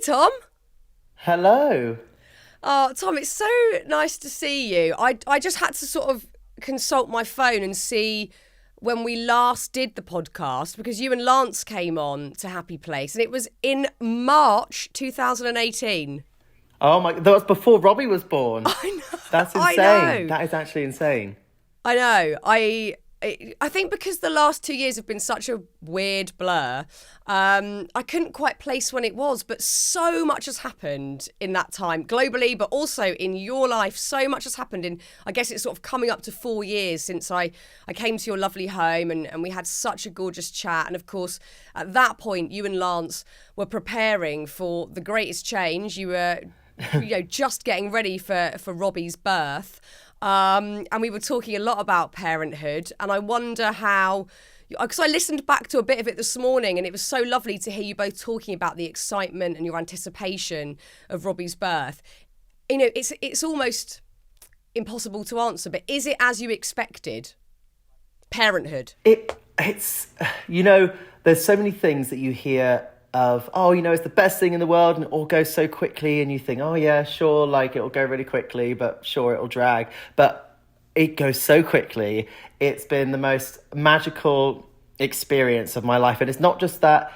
Tom. Hello. Oh, Tom, it's so nice to see you. I just had to sort of consult my phone and see when we last did the podcast because you and Lance came on to Happy Place and it was in March 2018. Oh my, that was before Robbie was born. I know. That's I insane. know. That is actually insane. I know. I think because the last 2 years have been such a weird blur, I couldn't quite place when it was, but so much has happened in that time globally, but also in your life. So much has happened in, I guess it's sort of coming up to 4 years since I came to your lovely home and we had such a gorgeous chat. And of course, at that point, you and Lance were preparing for the greatest change. You were, just getting ready for Robbie's birth. And we were talking a lot about parenthood, and I wonder how, because I listened back to a bit of it this morning, and it was so lovely to hear you both talking about the excitement and your anticipation of Robbie's birth. It's almost impossible to answer, but is it as you expected? Parenthood. It's there's so many things that you hear of, it's the best thing in the world and it all goes so quickly and you think, oh yeah, sure, like it'll go really quickly, but sure, it'll drag. But it goes so quickly. It's been the most magical experience of my life. And it's not just that,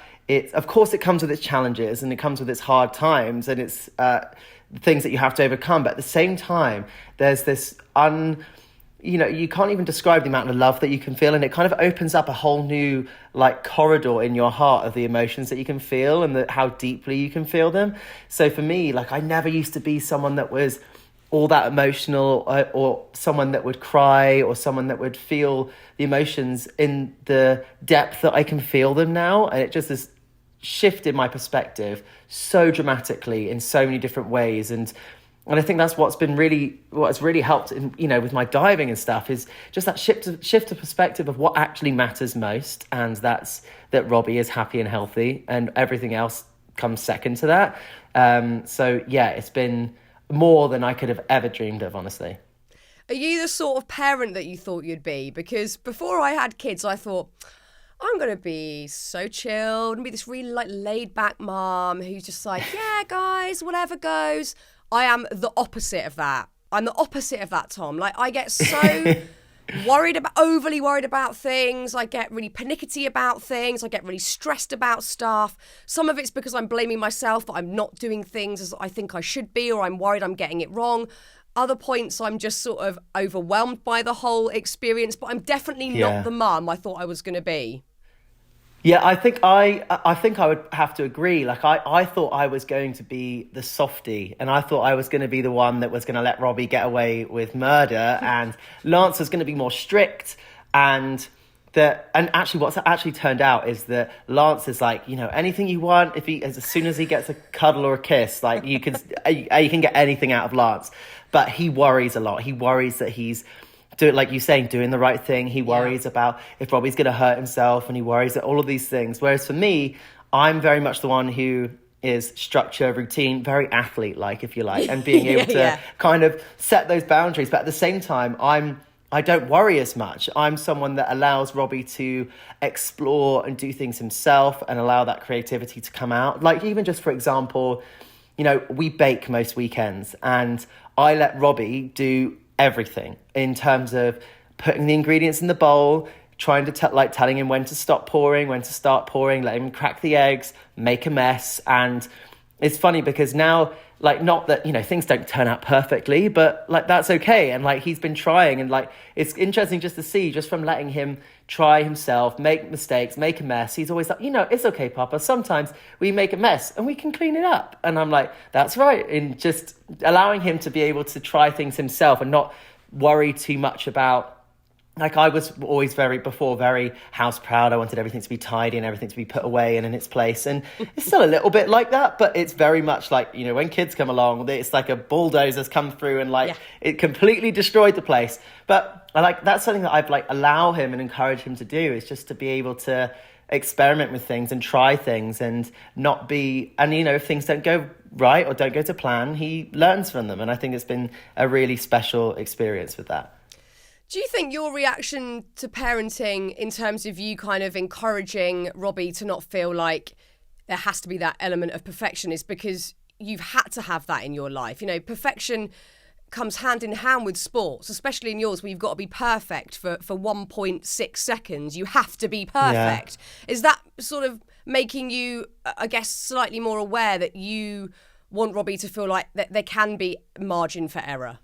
of course it comes with its challenges and it comes with its hard times and it's things that you have to overcome. But at the same time, there's this you can't even describe the amount of love that you can feel, and it kind of opens up a whole new corridor in your heart of the emotions that you can feel and how deeply you can feel them. So for me, I never used to be someone that was all that emotional or someone that would cry or someone that would feel the emotions in the depth that I can feel them now. And it just has shifted my perspective so dramatically in so many different ways. And I think that's what's really helped with my diving and stuff is just that shift of perspective of what actually matters most. And that's that Robbie is happy and healthy and everything else comes second to that. So yeah, it's been more than I could have ever dreamed of, honestly. Are you the sort of parent that you thought you'd be? Because before I had kids, I thought, I'm going to be so chilled and be this really laid back mom who's just yeah, guys, whatever goes. I am the opposite of that. I'm the opposite of that, Tom. I get so overly worried about things. I get really panicky about things. I get really stressed about stuff. Some of it's because I'm blaming myself that I'm not doing things as I think I should be, or I'm worried I'm getting it wrong. Other points, I'm just sort of overwhelmed by the whole experience, but I'm definitely not the mum I thought I was going to be. Yeah, I think I would have to agree. I thought I was going to be the softie, and I thought I was going to be the one that was going to let Robbie get away with murder, and Lance was going to be more strict. And actually, what's actually turned out is that Lance is anything you want. As soon as he gets a cuddle or a kiss, you can get anything out of Lance. But he worries a lot. He worries that he's doing the right thing. He worries about if Robbie's going to hurt himself, and he worries that all of these things. Whereas for me, I'm very much the one who is structure, routine, very athlete-like, if you like, and being able to kind of set those boundaries. But at the same time, I don't worry as much. I'm someone that allows Robbie to explore and do things himself and allow that creativity to come out. Even just, for example, we bake most weekends, and I let Robbie do everything in terms of putting the ingredients in the bowl, trying to telling him when to stop pouring, when to start pouring, let him crack the eggs, make a mess. And it's funny because now, not that, things don't turn out perfectly, but that's okay. And he's been trying, and it's interesting just to see, just from letting him try himself, make mistakes, make a mess. He's always it's okay, Papa. Sometimes we make a mess and we can clean it up. And I'm that's right. And just allowing him to be able to try things himself and not worry too much about, I was always very house proud. I wanted everything to be tidy and everything to be put away and in its place. And it's still a little bit like that, but it's very much when kids come along, it's like a bulldozer's come through and it completely destroyed the place. But that's something that I've allow him and encourage him to do, is just to be able to experiment with things and try things and not be, and if things don't go right or don't go to plan, he learns from them. And I think it's been a really special experience with that. Do you think your reaction to parenting in terms of you kind of encouraging Robbie to not feel like there has to be that element of perfection is because you've had to have that in your life. Perfection comes hand in hand with sports, especially in yours, where you've got to be perfect for 1.6 seconds. You have to be perfect. Yeah. Is that sort of making you, I guess, slightly more aware that you want Robbie to feel like that there can be margin for error?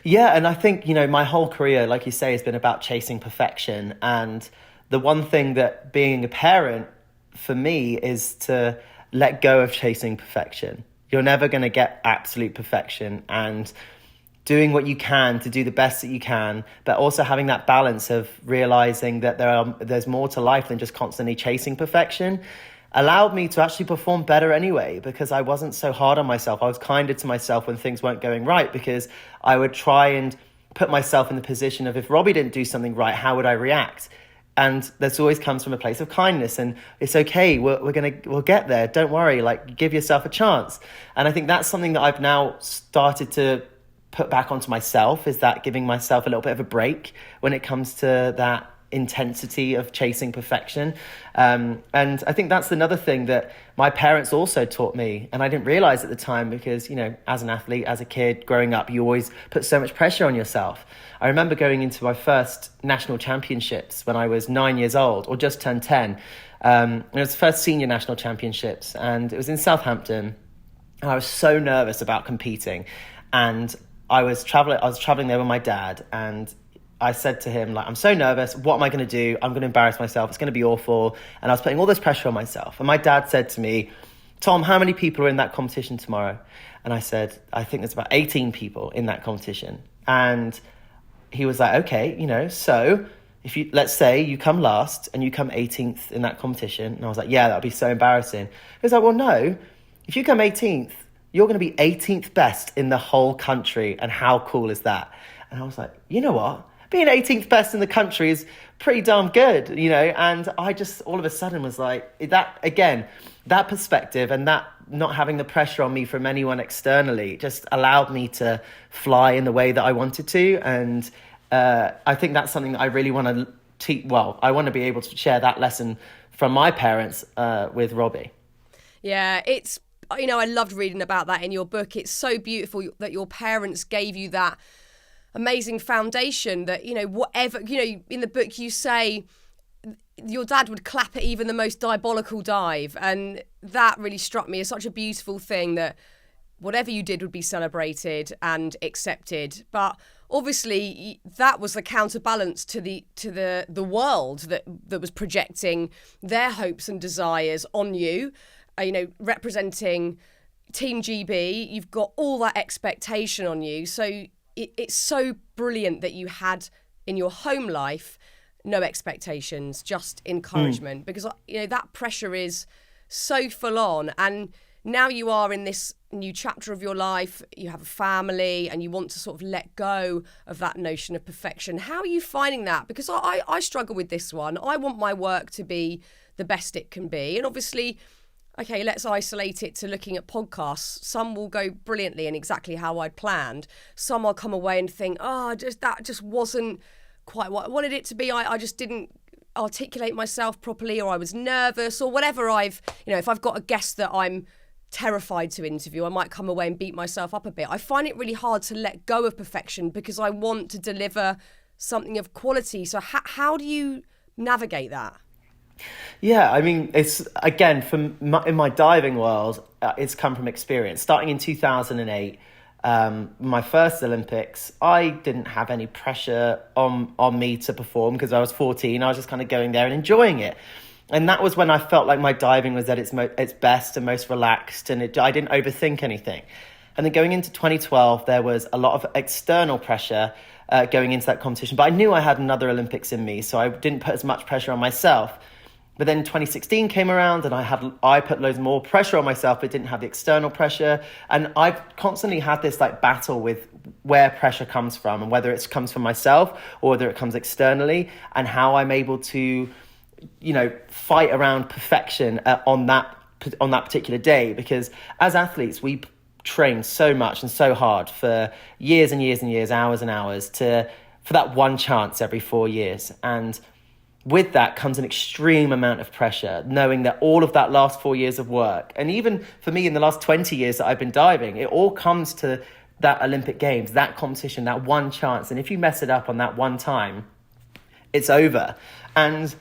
Yeah, and I think, my whole career, like you say, has been about chasing perfection. And the one thing that being a parent for me is to let go of chasing perfection. You're never going to get absolute perfection, and doing what you can to do the best that you can, but also having that balance of realizing that there's more to life than just constantly chasing perfection allowed me to actually perform better anyway, because I wasn't so hard on myself. I was kinder to myself when things weren't going right, because I would try and put myself in the position of, if Robbie didn't do something right, how would I react? And this always comes from a place of kindness, and it's okay. We'll get there. Don't worry. Like, give yourself a chance. And I think that's something that I've now started to put back onto myself, is that giving myself a little bit of a break when it comes to that intensity of chasing perfection. And I think that's another thing that my parents also taught me, and I didn't realize at the time, because, as an athlete, as a kid growing up, you always put so much pressure on yourself. I remember going into my first national championships when I was 9 years old, or just turned 10. It was the first senior national championships, and it was in Southampton. And I was so nervous about competing, and I was traveling there with my dad, and I said to him, I'm so nervous. What am I going to do? I'm going to embarrass myself. It's going to be awful. And I was putting all this pressure on myself. And my dad said to me, Tom, how many people are in that competition tomorrow? And I said, I think there's about 18 people in that competition. And he was like, okay, so let's say you come last and you come 18th in that competition. And I was like, yeah, that would be so embarrassing. He was like, well, no, if you come 18th, you're going to be 18th best in the whole country. And how cool is that? And I was like, you know what? Being 18th best in the country is pretty darn good, and I just all of a sudden was like, that perspective and that not having the pressure on me from anyone externally just allowed me to fly in the way that I wanted to. And I think that's something that I really want to teach. Well, I want to be able to share that lesson from my parents with Robbie. Yeah, it's, I loved reading about that in your book. It's so beautiful that your parents gave you that amazing foundation that, whatever, in the book you say your dad would clap at even the most diabolical dive. And that really struck me as such a beautiful thing, that whatever you did would be celebrated and accepted. But obviously that was the counterbalance to the world that was projecting their hopes and desires on you, representing Team GB. You've got all that expectation on you. So it's so brilliant that you had in your home life no expectations, just encouragement, because that pressure is so full on. And now you are in this new chapter of your life, you have a family, and you want to sort of let go of that notion of perfection. How are you finding that? Because I struggle with this one. I want my work to be the best it can be. And obviously, okay, let's isolate it to looking at podcasts. Some will go brilliantly and exactly how I'd planned. Some I'll come away and think, that just wasn't quite what I wanted it to be. I just didn't articulate myself properly, or I was nervous, or whatever. If I've got a guest that I'm terrified to interview, I might come away and beat myself up a bit. I find it really hard to let go of perfection because I want to deliver something of quality. So how do you navigate that? Yeah, I mean, it's, again, in my diving world, it's come from experience. Starting in 2008, my first Olympics, I didn't have any pressure on me to perform because I was 14. I was just kind of going there and enjoying it. And that was when I felt like my diving was at its best and most relaxed, and I didn't overthink anything. And then going into 2012, there was a lot of external pressure going into that competition. But I knew I had another Olympics in me, so I didn't put as much pressure on myself. But then 2016 came around and I put loads more pressure on myself, but didn't have the external pressure. And I've constantly had this battle with where pressure comes from, and whether it comes from myself or whether it comes externally, and how I'm able to, fight around perfection on that particular day. Because as athletes, we train so much and so hard for years and years and years, hours and hours for that one chance every 4 years. And with that comes an extreme amount of pressure, knowing that all of that last 4 years of work, and even for me in the last 20 years that I've been diving, it all comes to that Olympic Games, that competition, that one chance. And if you mess it up on that one time, it's over. And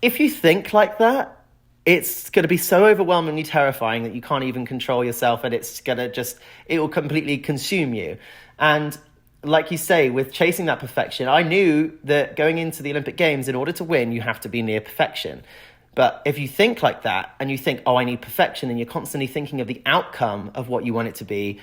if you think like that, it's going to be so overwhelmingly terrifying that you can't even control yourself, and it will completely consume you. And like you say, with chasing that perfection, I knew that going into the Olympic Games, in order to win, you have to be near perfection. But if you think like that and you think, oh, I need perfection, and you're constantly thinking of the outcome of what you want it to be,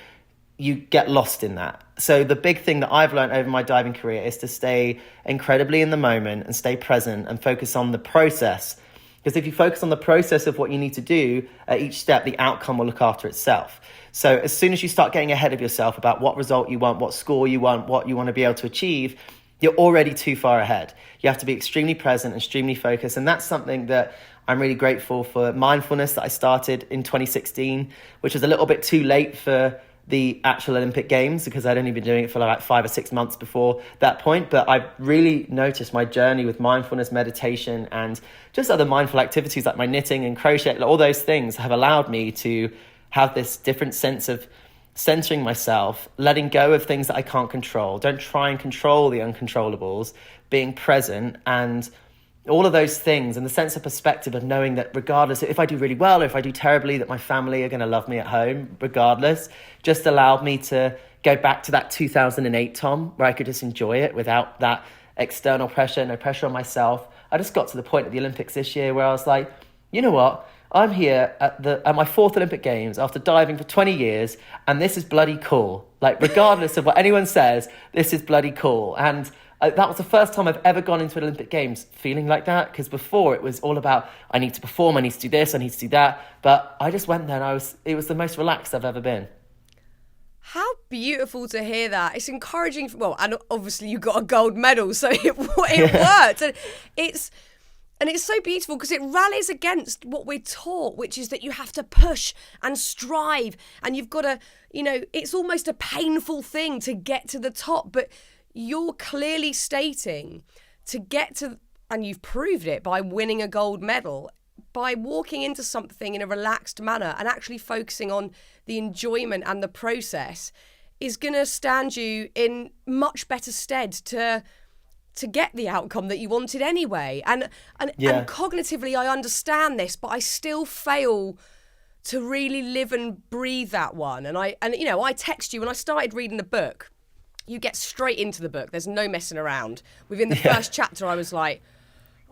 you get lost in that. So the big thing that I've learned over my diving career is to stay incredibly in the moment and stay present and focus on the process. Because if you focus on the process of what you need to do at each step, the outcome will look after itself. So as soon as you start getting ahead of yourself about what result you want, what score you want, what you want to be able to achieve, you're already too far ahead. You have to be extremely present, extremely focused. And that's something that I'm really grateful for. Mindfulness that I started in 2016, which was a little bit too late for the actual Olympic Games, because I'd only been doing it for like 5 or 6 months before that point. But I really noticed my journey with mindfulness, meditation, and just other mindful activities like my knitting and crochet, all those things have allowed me to have this different sense of centering myself, letting go of things that I can't control. Don't try and control the uncontrollables, being present, and all of those things, and the sense of perspective of knowing that regardless, if I do really well or if I do terribly, that my family are going to love me at home regardless, just allowed me to go back to that 2008 Tom, where I could just enjoy it without that external pressure, no pressure on myself. I just got to the point at the Olympics this year where I was like, you know what? I'm here at my 4th Olympic Games after diving for 20 years, and this is bloody cool. Like, regardless of what anyone says, this is bloody cool. And that was the first time I've ever gone into an Olympic Games feeling like that, because before it was all about, I need to perform, I need to do this, I need to do that. But I just went there and it was the most relaxed I've ever been. How beautiful to hear that. It's encouraging. Well, and obviously you got a gold medal, so it worked. And it's so beautiful because it rallies against what we're taught, which is that you have to push and strive, and you've got to, it's almost a painful thing to get to the top. But you're clearly stating to get to, and you've proved it by winning a gold medal, by walking into something in a relaxed manner and actually focusing on the enjoyment and the process, is going to stand you in much better stead to get the outcome that you wanted anyway. And cognitively, I understand this, but I still fail to really live and breathe that one. And I text you when I started reading the book. You get straight into the book. There's no messing around. Within the first chapter, I was like,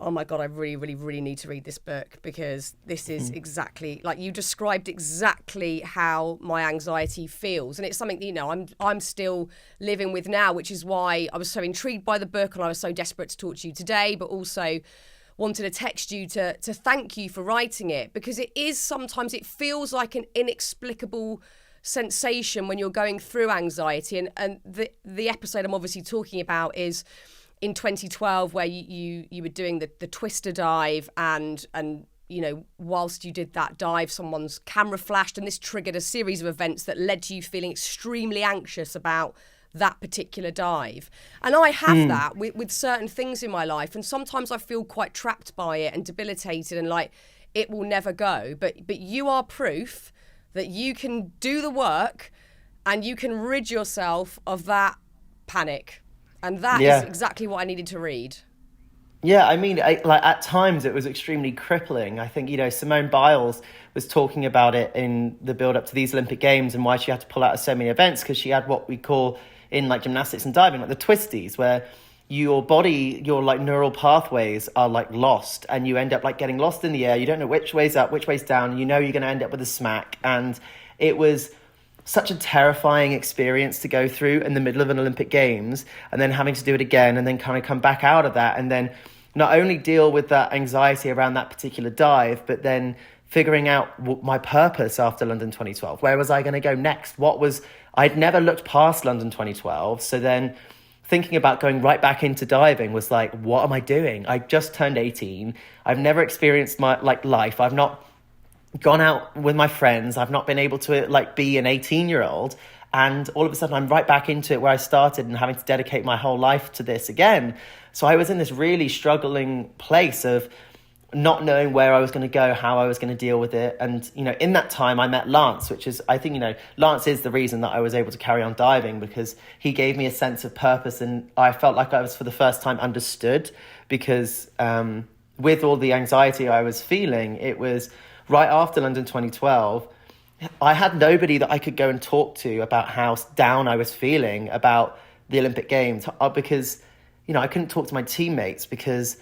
oh my God, I really, really, really need to read this book, because this is exactly, like you described exactly how my anxiety feels. And it's something that, I'm still living with now, which is why I was so intrigued by the book and I was so desperate to talk to you today, but also wanted to text you to thank you for writing it, because sometimes it feels like an inexplicable sensation when you're going through anxiety. And the episode I'm obviously talking about is in 2012, where you were doing the twister dive, and whilst you did that dive, someone's camera flashed, and this triggered a series of events that led to you feeling extremely anxious about that particular dive. And I have that with certain things in my life, and sometimes I feel quite trapped by it and debilitated and like it will never go. But you are proof that you can do the work and you can rid yourself of that panic. And that is exactly what I needed to read. Yeah, I mean, at times it was extremely crippling. I think, Simone Biles was talking about it in the build-up to these Olympic Games and why she had to pull out of so many events, because she had what we call in like gymnastics and diving, like the twisties, where your body, your like neural pathways are like lost, and you end up like getting lost in the air. You don't know which way's up, which way's down. You're going to end up with a smack. And it was such a terrifying experience to go through in the middle of an Olympic Games, and then having to do it again, and then kind of come back out of that, and then not only deal with that anxiety around that particular dive, but then figuring out my purpose after London 2012. Where was I going to go next? I'd never looked past London 2012. So then thinking about going right back into diving was like, what am I doing? I just turned 18. I've never experienced my life. I've not gone out with my friends. I've not been able to be an 18-year-old. And all of a sudden I'm right back into it where I started and having to dedicate my whole life to this again. So I was in this really struggling place of not knowing where I was going to go, how I was going to deal with it. And, in that time I met Lance, which is, I think, Lance is the reason that I was able to carry on diving, because he gave me a sense of purpose. And I felt like I was for the first time understood, because with all the anxiety I was feeling, it was right after London 2012. I had nobody that I could go and talk to about how down I was feeling about the Olympic Games, because, I couldn't talk to my teammates, because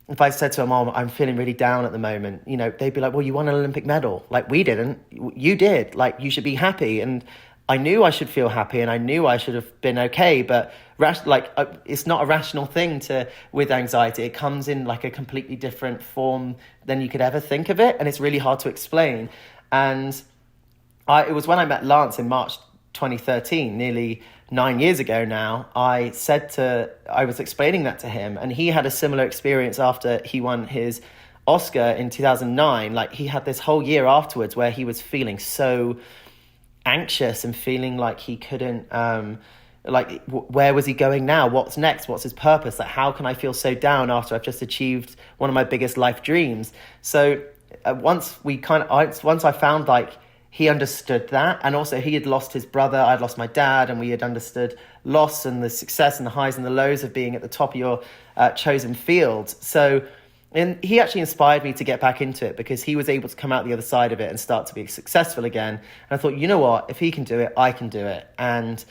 if I said to them, "Oh, I'm feeling really down at the moment," they'd be like, "Well, you won an Olympic medal. Like, we didn't. You did. Like, you should be happy." And I knew I should feel happy, and I knew I should have been okay. But it's not a rational thing with anxiety. It comes in like a completely different form than you could ever think of it, and it's really hard to explain. And it was when I met Lance in March 2013, nearly 9 years ago now. I was explaining that to him, and he had a similar experience after he won his Oscar in 2009. Like, he had this whole year afterwards where he was feeling so anxious and feeling like he couldn't, where was he going now? What's next? What's his purpose? Like, how can I feel so down after I've just achieved one of my biggest life dreams? So once I found he understood that, and also he had lost his brother, I'd lost my dad, and we had understood loss and the success and the highs and the lows of being at the top of your chosen field. So he actually inspired me to get back into it, because he was able to come out the other side of it and start to be successful again. And I thought, you know what, if he can do it, I can do it. And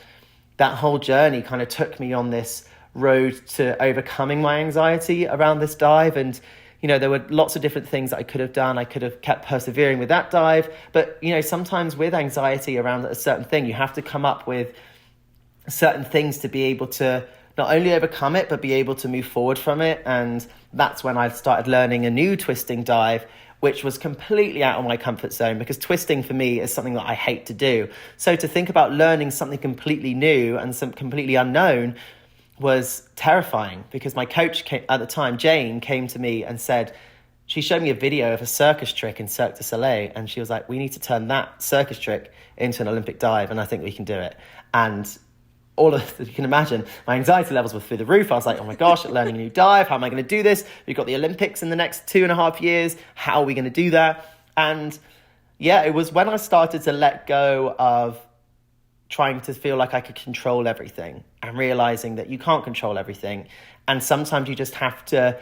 that whole journey kind of took me on this road to overcoming my anxiety around this dive. And there were lots of different things that I could have done. I could have kept persevering with that dive. But, sometimes with anxiety around a certain thing, you have to come up with certain things to be able to not only overcome it, but be able to move forward from it. And that's when I started learning a new twisting dive, which was completely out of my comfort zone, because twisting for me is something that I hate to do. So to think about learning something completely new and some completely unknown was terrifying, because my coach at the time, Jane, came to me and said, she showed me a video of a circus trick in Cirque du Soleil, and she was like, "We need to turn that circus trick into an Olympic dive, and I think we can do it." And you can imagine, my anxiety levels were through the roof. I was like, oh my gosh, learning a new dive, how am I going to do this? We've got the Olympics in the next 2.5 years. How are we going to do that? And yeah, it was when I started to let go of trying to feel like I could control everything and realizing that you can't control everything. And sometimes you just have to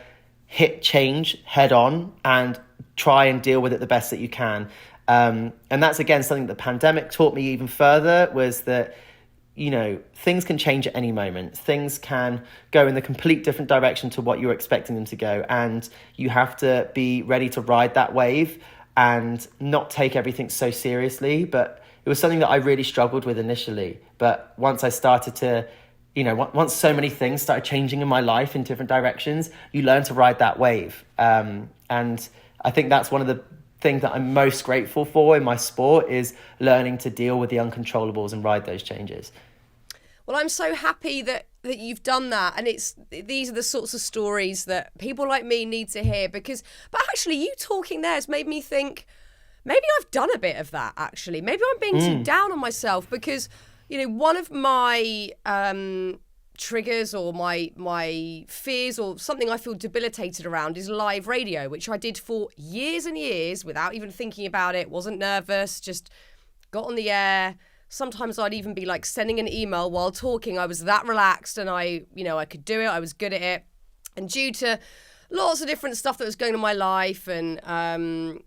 hit change head on and try and deal with it the best that you can. And that's, again, something the pandemic taught me even further, was that, things can change at any moment. Things can go in the complete different direction to what you're expecting them to go. And you have to be ready to ride that wave and not take everything so seriously. But it was something that I really struggled with initially. But once I started to, once so many things started changing in my life in different directions, you learn to ride that wave. And I think that's one of the things that I'm most grateful for in my sport, is learning to deal with the uncontrollables and ride those changes. Well, I'm so happy that you've done that, and these are the sorts of stories that people like me need to hear. But actually, you talking there has made me think, maybe I've done a bit of that, actually. Maybe I'm being too down on myself, because, one of my triggers or my fears, or something I feel debilitated around, is live radio, which I did for years and years without even thinking about it. Wasn't nervous, just got on the air. Sometimes I'd even be sending an email while talking. I was that relaxed, and I could do it. I was good at it. And due to lots of different stuff that was going on in my life, and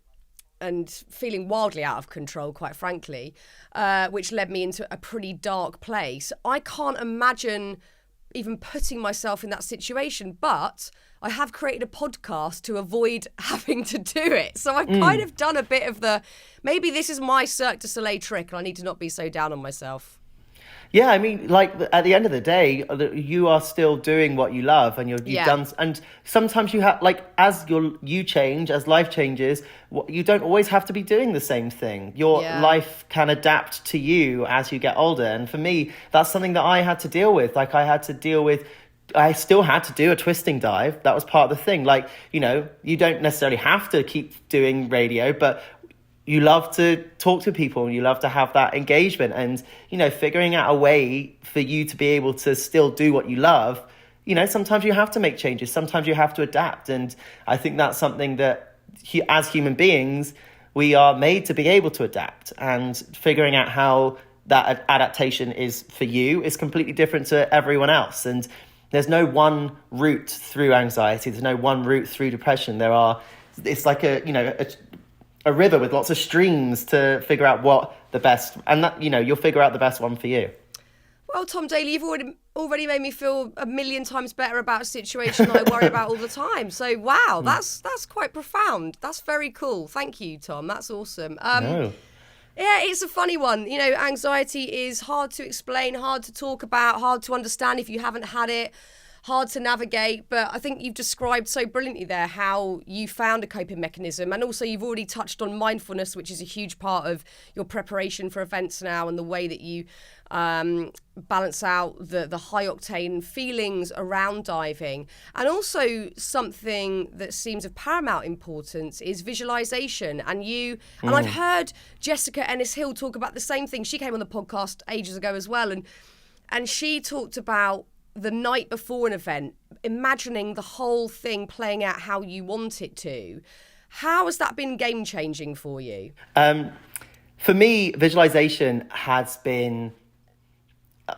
feeling wildly out of control, quite frankly, which led me into a pretty dark place, I can't imagine even putting myself in that situation. But I have created a podcast to avoid having to do it. So I've kind of done a bit of maybe this is my Cirque du Soleil trick, and I need to not be so down on myself. Yeah, I mean, at the end of the day, you are still doing what you love, and you've done. And sometimes you have, as you change, as life changes, you don't always have to be doing the same thing. Your life can adapt to you as you get older. And for me, that's something that I had to deal with. I still had to do a twisting dive. That was part of the thing. You don't necessarily have to keep doing radio, but you love to talk to people and you love to have that engagement, and, you know, figuring out a way for you to be able to still do what you love. You know, sometimes you have to make changes, sometimes you have to adapt. And I think that's something that as human beings, we are made to be able to adapt, and figuring out how that adaptation is for you is completely different to everyone else. And there's no one route through anxiety. There's no one route through depression. It's like a river with lots of streams to figure out what the best, and that, you know, you'll figure out the best one for you. Well, Tom Daley, you've already made me feel a million times better about a situation that I worry about all the time. So, wow, that's quite profound. That's very cool. Thank you, Tom. That's awesome. No. Yeah, it's a funny one. You know, anxiety is hard to explain, hard to talk about, hard to understand if you haven't had it, hard to navigate. But I think you've described so brilliantly there how you found a coping mechanism. And also you've already touched on mindfulness, which is a huge part of your preparation for events now, and the way that you balance out the high octane feelings around diving. And also something that seems of paramount importance is visualization. And I've heard Jessica Ennis-Hill talk about the same thing. She came on the podcast ages ago as well, and she talked about the night before an event, imagining the whole thing playing out how you want it to. How has that been game changing for you? For me, visualization has been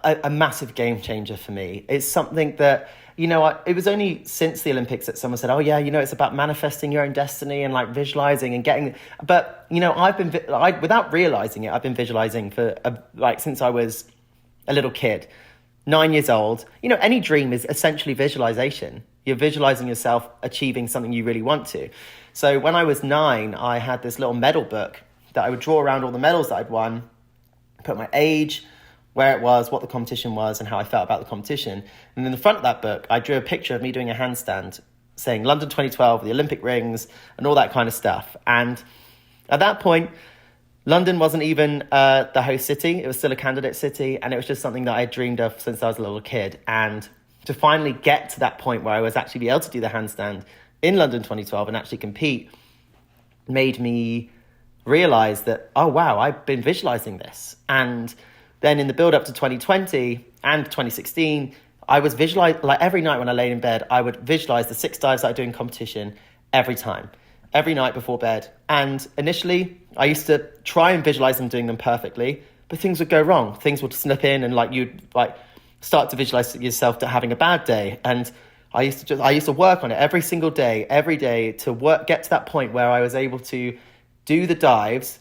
a massive game changer for me. It's something that, you know, it was only since the Olympics that someone said, oh yeah, you know, it's about manifesting your own destiny and like visualizing and getting, but, you know, without realizing it, I've been visualizing for since I was a little kid, 9 years old. You know, any dream is essentially visualization. You're visualizing yourself achieving something you really want to. So when I was 9, I had this little medal book that I would draw around all the medals that I'd won, put my age, where it was, what the competition was, and how I felt about the competition. And in the front of that book, I drew a picture of me doing a handstand saying London 2012, the Olympic rings, and all that kind of stuff. And at that point, London wasn't even the host city. It was still a candidate city. And it was just something that I had dreamed of since I was a little kid. And to finally get to that point where I was actually be able to do the handstand in London 2012 and actually compete made me realize that, oh, wow, I've been visualizing this. And then in the build up to 2020 and 2016, I was visualizing, like every night when I laid in bed, I would visualize the 6 dives that I do in competition every time, every night before bed. And initially, I used to try and visualize them doing them perfectly, but things would go wrong. Things would slip in, and like you'd like start to visualize yourself to having a bad day. And I used to work on it every single day, every day to get to that point where I was able to do the dives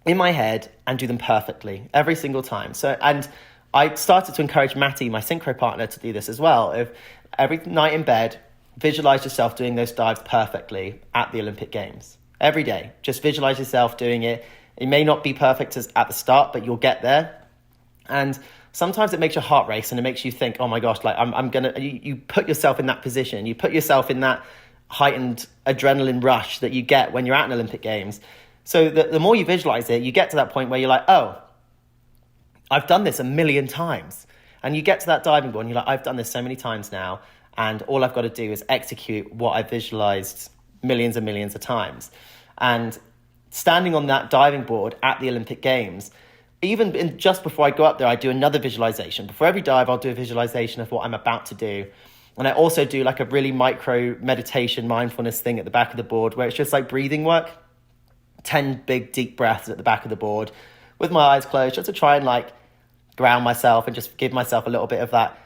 in my head and do them perfectly every single time. So, and I started to encourage Matty, my synchro partner, to do this as well. If every night in bed, visualize yourself doing those dives perfectly at the Olympic Games. Every day, just visualize yourself doing it. It may not be perfect at the start, but you'll get there. And sometimes it makes your heart race, and it makes you think, oh my gosh, like you put yourself in that position. You put yourself in that heightened adrenaline rush that you get when you're at an Olympic Games. So the more you visualize it, you get to that point where you're like, oh, I've done this a million times. And you get to that diving board and you're like, I've done this so many times now, and all I've got to do is execute what I visualized millions and millions of times. And standing on that diving board at the Olympic Games, just before I go up there, I do another visualization. Before every dive, I'll do a visualization of what I'm about to do. And I also do like a really micro meditation, mindfulness thing at the back of the board, where it's just like breathing work, 10 big deep breaths at the back of the board with my eyes closed, just to try and like ground myself and just give myself a little bit of that,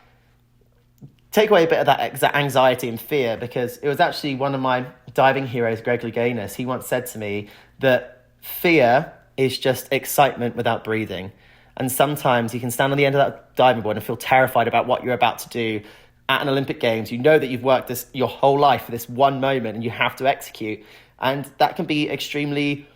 take away a bit of that anxiety and fear. Because it was actually one of my diving heroes, Greg Louganis, he once said to me that fear is just excitement without breathing. And sometimes you can stand on the end of that diving board and feel terrified about what you're about to do at an Olympic Games. You know that you've worked this your whole life for this one moment and you have to execute. And that can be extremely,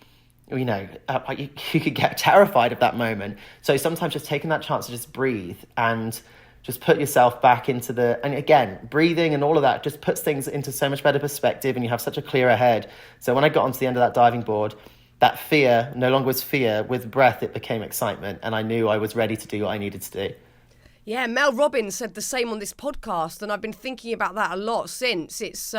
you know, you could get terrified of that moment. So sometimes just taking that chance to just breathe and just put yourself back into and again, breathing and all of that just puts things into so much better perspective, and you have such a clearer head. So when I got onto the end of that diving board, that fear no longer was fear. With breath, it became excitement, and I knew I was ready to do what I needed to do. Yeah, Mel Robbins said the same on this podcast, and I've been thinking about that a lot since. It's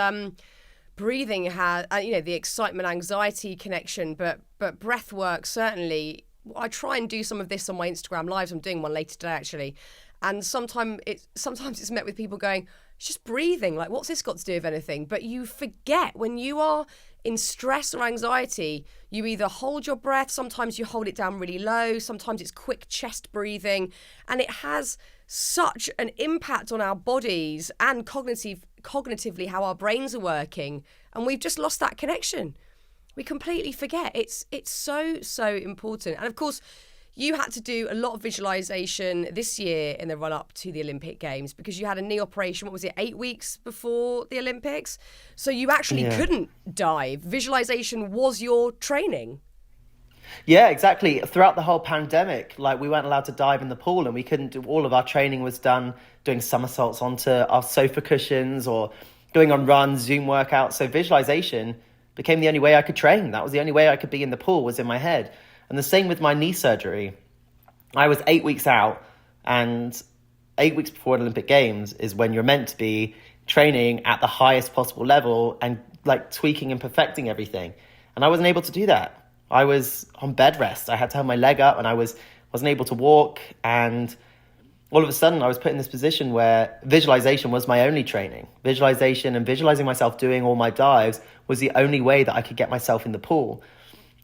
breathing has, the excitement, anxiety connection, but breath work, certainly. I try and do some of this on my Instagram lives. I'm doing one later today, actually. And sometimes it's met with people going, it's just breathing. Like, what's this got to do with anything? But you forget when you are in stress or anxiety, you either hold your breath, sometimes you hold it down really low, sometimes it's quick chest breathing. And it has such an impact on our bodies and cognitively how our brains are working. And we've just lost that connection. We completely forget. It's so important. And of course, you had to do a lot of visualization this year in the run up to the Olympic Games because you had a knee operation, what was it, 8 weeks before the Olympics? So you actually couldn't dive. Visualization was your training. Yeah, exactly. Throughout the whole pandemic, like, we weren't allowed to dive in the pool, and we couldn't do, all of our training was done doing somersaults onto our sofa cushions or going on runs, Zoom workouts. So visualization became the only way I could train. That was the only way I could be in the pool, was in my head. And the same with my knee surgery. I was 8 weeks out, and 8 weeks before an Olympic Games is when you're meant to be training at the highest possible level and like tweaking and perfecting everything. And I wasn't able to do that. I was on bed rest. I had to have my leg up, and I wasn't able to walk. And all of a sudden I was put in this position where visualization was my only training. Visualization and visualizing myself doing all my dives was the only way that I could get myself in the pool.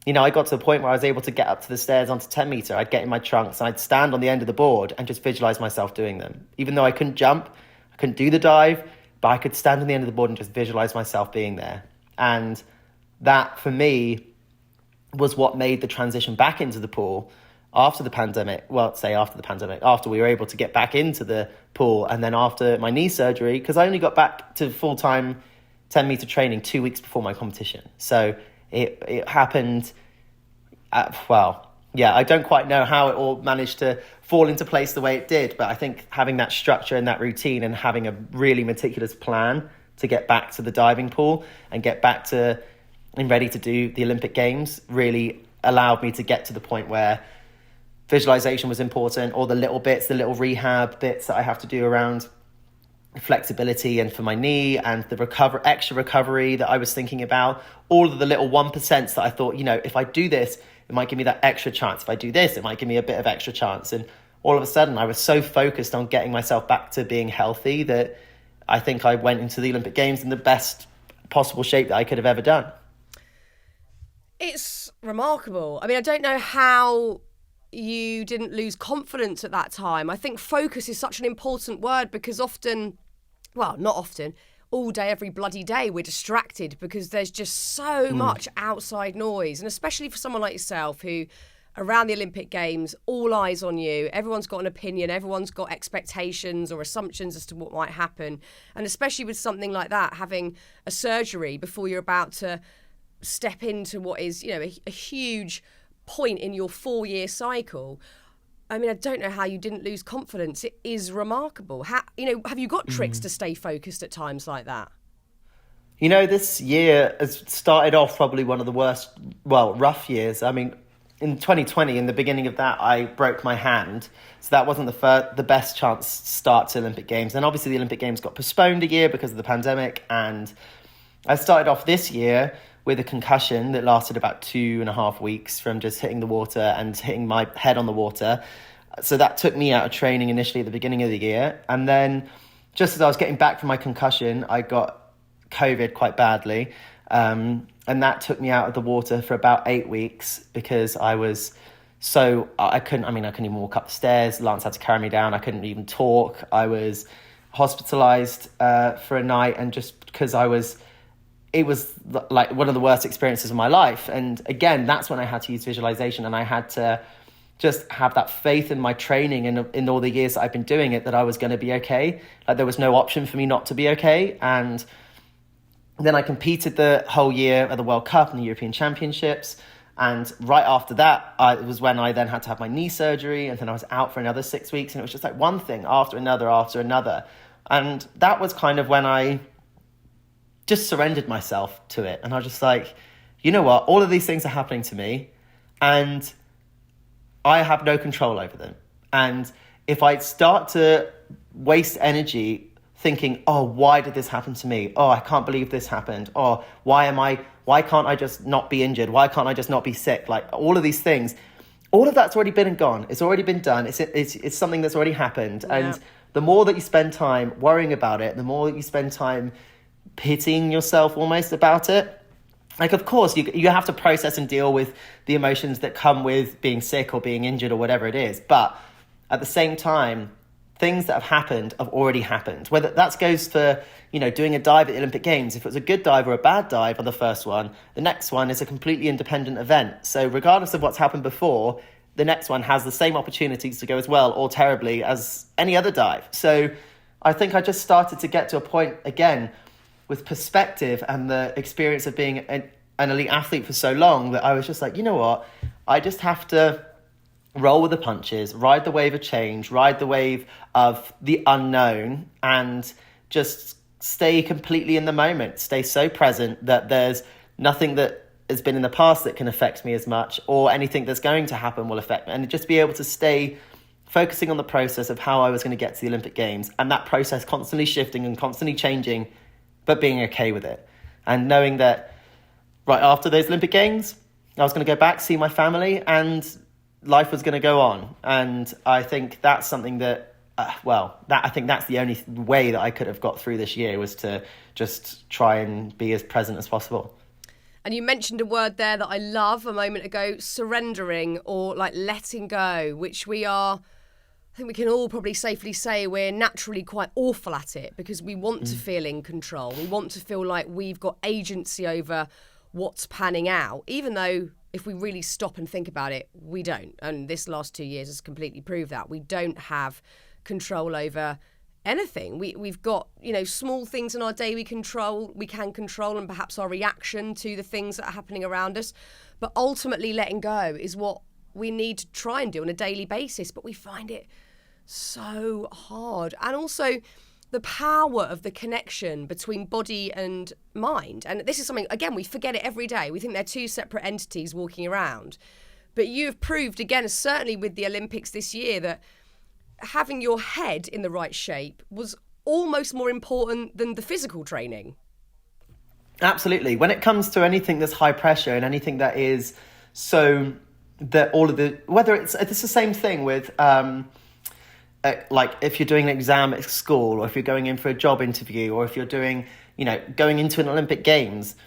I got to the point where I was able to get up to the stairs onto 10 meter. I'd get in my trunks and I'd stand on the end of the board and just visualize myself doing them. Even though I couldn't jump, I couldn't do the dive, but I could stand on the end of the board and just visualize myself being there. And that, for me, was what made the transition back into the pool after the pandemic. Well, say after the pandemic, after we were able to get back into the pool, and then after my knee surgery, because I only got back to full-time 10 meter training 2 weeks before my competition. So it happened, I don't quite know how it all managed to fall into place the way it did, but I think having that structure and that routine and having a really meticulous plan to get back to the diving pool and get back to and ready to do the Olympic Games really allowed me to get to the point where visualization was important, or the little rehab bits that I have to do around flexibility and for my knee, and the extra recovery that I was thinking about, all of the little 1% that I thought, if I do this, it might give me that extra chance. If I do this, it might give me a bit of extra chance. And all of a sudden I was so focused on getting myself back to being healthy that I think I went into the Olympic Games in the best possible shape that I could have ever done. It's remarkable. I mean, I don't know how you didn't lose confidence at that time. I think focus is such an important word because often, well, not often, all day, every bloody day, we're distracted because there's just so much outside noise. And especially for someone like yourself who, around the Olympic Games, all eyes on you, everyone's got an opinion, everyone's got expectations or assumptions as to what might happen. And especially with something like that, having a surgery before you're about to step into what is, a huge point in your 4-year cycle. I mean, I don't know how you didn't lose confidence. It is remarkable. Have you got tricks to stay focused at times like that? This year has started off probably one of the worst, rough years. I mean, in 2020, in the beginning of that, I broke my hand. So that wasn't the best chance start to Olympic Games. And obviously the Olympic Games got postponed a year because of the pandemic. And I started off this year with a concussion that lasted about 2.5 weeks from just hitting the water and hitting my head on the water. So that took me out of training initially at the beginning of the year. And then just as I was getting back from my concussion, I got COVID quite badly. And that took me out of the water for about 8 weeks because I couldn't even walk up the stairs. Lance had to carry me down. I couldn't even talk. I was hospitalized for a night, and just because it was like one of the worst experiences of my life. And again, that's when I had to use visualization, and I had to just have that faith in my training and in all the years that I've been doing it, that I was going to be okay. Like, there was no option for me not to be okay. And then I competed the whole year at the World Cup and the European Championships. And right after that, it was when I then had to have my knee surgery, and then I was out for another 6 weeks. And it was just like one thing after another after another. And that was kind of when I just surrendered myself to it. And I was just like, you know what? All of these things are happening to me, and I have no control over them. And if I start to waste energy thinking, oh, why did this happen to me? Oh, I can't believe this happened. Oh, why can't I just not be injured? Why can't I just not be sick? Like all of these things, all of that's already been and gone. It's already been done. It's something that's already happened. Yeah. And the more that you spend time worrying about it, the more that you spend time pitying yourself almost about it. Like, of course, you have to process and deal with the emotions that come with being sick or being injured or whatever it is. But at the same time, things that have happened have already happened. Whether that goes for, doing a dive at the Olympic Games. If it was a good dive or a bad dive on the first one, the next one is a completely independent event. So regardless of what's happened before, the next one has the same opportunities to go as well or terribly as any other dive. So I think I just started to get to a point, again, with perspective and the experience of being an elite athlete for so long, that I was just like, you know what? I just have to roll with the punches, ride the wave of change, ride the wave of the unknown, and just stay completely in the moment, stay so present that there's nothing that has been in the past that can affect me as much, or anything that's going to happen will affect me, and just be able to stay focusing on the process of how I was going to get to the Olympic Games, and that process constantly shifting and constantly changing, but being okay with it. And knowing that right after those Olympic Games, I was going to go back, see my family, and life was going to go on. And I think that's something that, I think that's the only way that I could have got through this year, was to just try and be as present as possible. And you mentioned a word there that I love a moment ago, surrendering, or like letting go, which I think we can all probably safely say we're naturally quite awful at it, because we want to feel in control. We want to feel like we've got agency over what's panning out, even though if we really stop and think about it, we don't. And this last 2 years has completely proved that. We don't have control over anything. We've got, small things in our day we can control, and perhaps our reaction to the things that are happening around us. But ultimately letting go is what we need to try and do on a daily basis, but we find it so hard. And also the power of the connection between body and mind. And this is something, again, we forget it every day. We think they're two separate entities walking around. But you have proved, again, certainly with the Olympics this year, that having your head in the right shape was almost more important than the physical training. Absolutely. When it comes to anything that's high pressure and anything that is so that whether it's the same thing with, like if you're doing an exam at school, or if you're going in for a job interview, or if you're doing, going into an Olympic Games,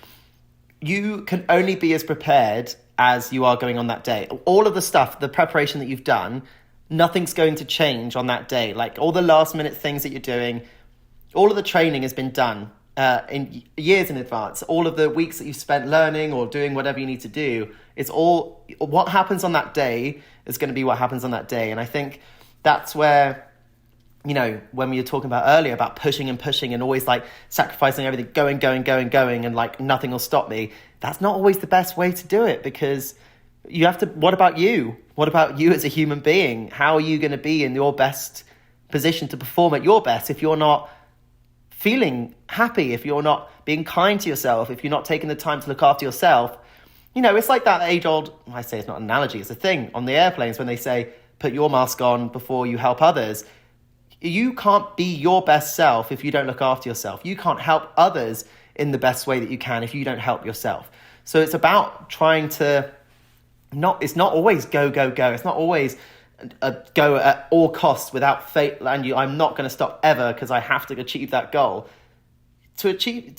you can only be as prepared as you are going on that day. All of the stuff, the preparation that you've done, nothing's going to change on that day. Like all the last minute things that you're doing, all of the training has been done in years in advance. All of the weeks that you've spent learning or doing whatever you need to do, it's all what happens on that day is going to be what happens on that day. And I think that's where, when we were talking about earlier about pushing and always like sacrificing everything, going, and like nothing will stop me. That's not always the best way to do it, because you have to, what about you? What about you as a human being? How are you going to be in your best position to perform at your best if you're not feeling happy, if you're not being kind to yourself, if you're not taking the time to look after yourself? It's like that age-old, I say it's not an analogy, it's a thing on the airplanes when they say, put your mask on before you help others. You can't be your best self if you don't look after yourself. You can't help others in the best way that you can if you don't help yourself. So it's about trying to it's not always go. It's not always a go at all costs without fate. And I'm not going to stop ever because I have to achieve that goal. To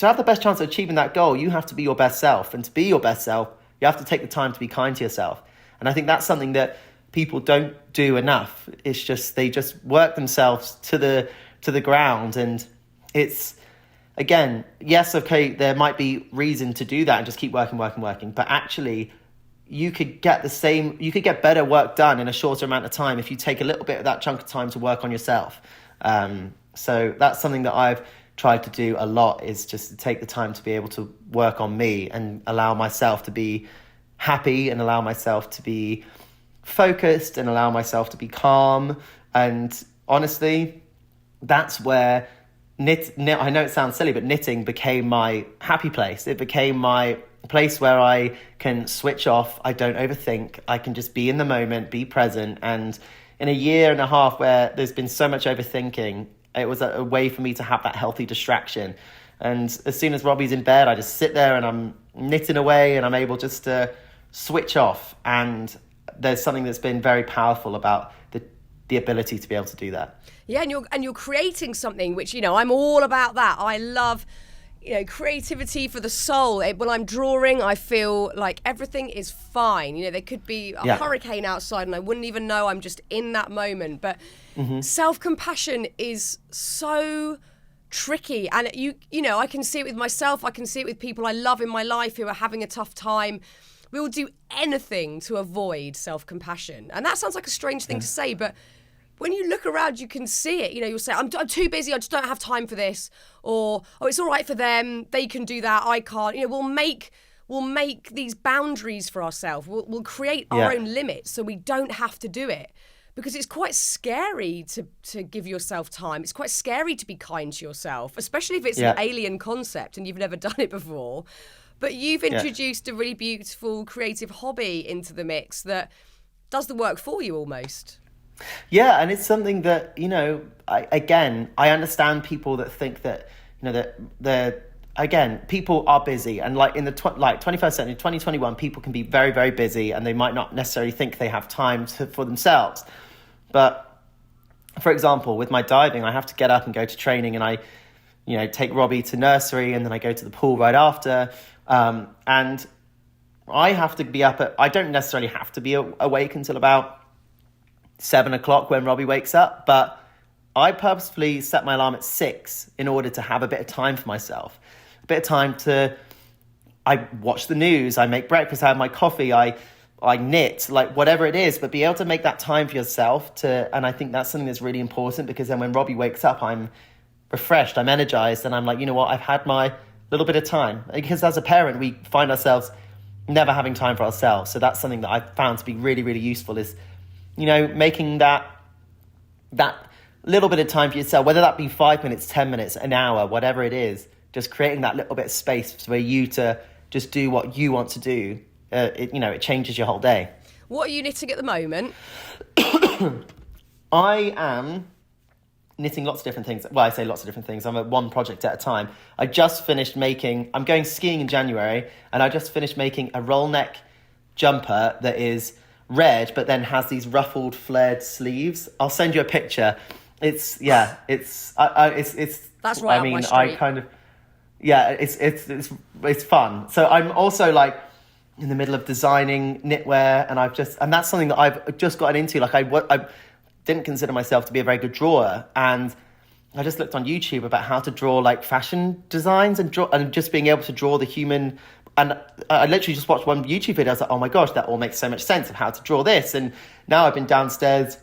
have the best chance of achieving that goal, you have to be your best self. And to be your best self, you have to take the time to be kind to yourself. And I think that's something that people don't do enough. It's just, they just work themselves to the ground. And it's, again, yes, okay, there might be reason to do that and just keep working. But actually, you could get better work done in a shorter amount of time if you take a little bit of that chunk of time to work on yourself. So that's something that I've tried to do a lot, is just to take the time to be able to work on me and allow myself to be happy and allow myself to be focused and allow myself to be calm. And honestly, that's where I know it sounds silly, but knitting became my happy place. It became my place where I can switch off. I don't overthink. I can just be in the moment, be present. And in a year and a half where there's been so much overthinking, It was a way for me to have that healthy distraction. And as soon as Robbie's in bed, I just sit there and I'm knitting away and I'm able just to switch off. And there's something that's been very powerful about the ability to be able to do that. Yeah, and you're creating something which, I'm all about that. I love, creativity for the soul. When I'm drawing, I feel like everything is fine. There could be a hurricane outside and I wouldn't even know. I'm just in that moment. But self-compassion is so tricky. And I can see it with myself. I can see it with people I love in my life who are having a tough time. We will do anything to avoid self-compassion. And that sounds like a strange thing to say, but when you look around, you can see it. You'll say, I'm too busy, I just don't have time for this. Or, it's all right for them, they can do that, I can't. We'll make these boundaries for ourselves. We'll create our own limits so we don't have to do it. Because it's quite scary to give yourself time. It's quite scary to be kind to yourself, especially if it's an alien concept and you've never done it before. But you've introduced a really beautiful creative hobby into the mix that does the work for you almost. Yeah, and it's something that, I understand people that think that, that people are busy. And like in the 21st century, 2021, people can be very, very busy and they might not necessarily think they have time for themselves. But for example, with my diving, I have to get up and go to training and I, take Robbie to nursery and then I go to the pool right after. And I have to be I don't necessarily have to be awake until about 7 o'clock when Robbie wakes up, but I purposefully set my alarm at 6 in order to have a bit of time for myself, a bit of time I watch the news, I make breakfast, I have my coffee, I knit, like whatever it is, but be able to make that time for yourself and I think that's something that's really important because then when Robbie wakes up, I'm refreshed, I'm energized, and I'm like, I've had my little bit of time. Because as a parent, we find ourselves never having time for ourselves. So that's something that I've found to be really, really useful is making that little bit of time for yourself, whether that be 5 minutes, 10 minutes, an hour, whatever it is, just creating that little bit of space for you to just do what you want to do. It changes your whole day. What are you knitting at the moment? I am knitting lots of different things. Well, I say lots of different things. I'm at one project at a time. I'm going skiing in January, and I just finished making a roll neck jumper that is red, but then has these ruffled, flared sleeves. I'll send you a picture. It's that's right. I mean, I kind of, it's fun. So I'm also like in the middle of designing knitwear, and that's something that I've just gotten into. Like I didn't consider myself to be a very good drawer, and I just looked on YouTube about how to draw like fashion designs and just being able to draw the human. And I literally just watched one YouTube video. I was like, oh my gosh, that all makes so much sense of how to draw this. And now I've been downstairs.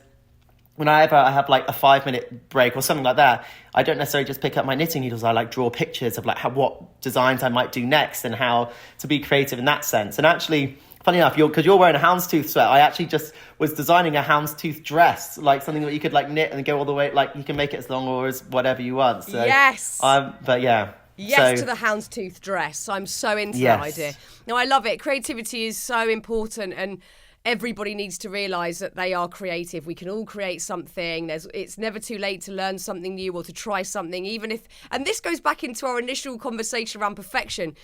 Whenever I have like a 5-minute break or something like that, I don't necessarily just pick up my knitting needles. I like draw pictures of like what designs I might do next and how to be creative in that sense. And actually, funny enough, because you're wearing a houndstooth sweater, I actually just was designing a houndstooth dress, like something that you could like knit and go all the way, like you can make it as long or as whatever you want. So, yes. But yeah. Yes, to the houndstooth dress. I'm so into that idea. No, I love it. Creativity is so important, and everybody needs to realise that they are creative. We can all create something. It's never too late to learn something new or to try something, even if... And this goes back into our initial conversation around perfection.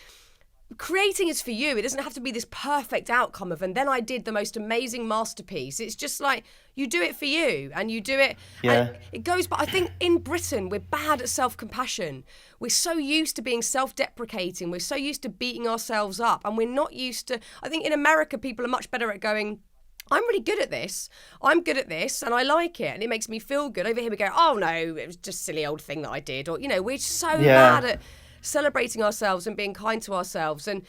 Creating is for you. It doesn't have to be this perfect outcome of, and then I did the most amazing masterpiece. It's just like, you do it for you, and you do it. Yeah. And it goes, but I think in Britain, we're bad at self-compassion. We're so used to being self-deprecating. We're so used to beating ourselves up, and we're not used to, I think in America, people are much better at going, I'm really good at this. I'm good at this, and I like it, and it makes me feel good. Over here we go, oh no, it was just a silly old thing that I did. Or, we're so bad at celebrating ourselves and being kind to ourselves. And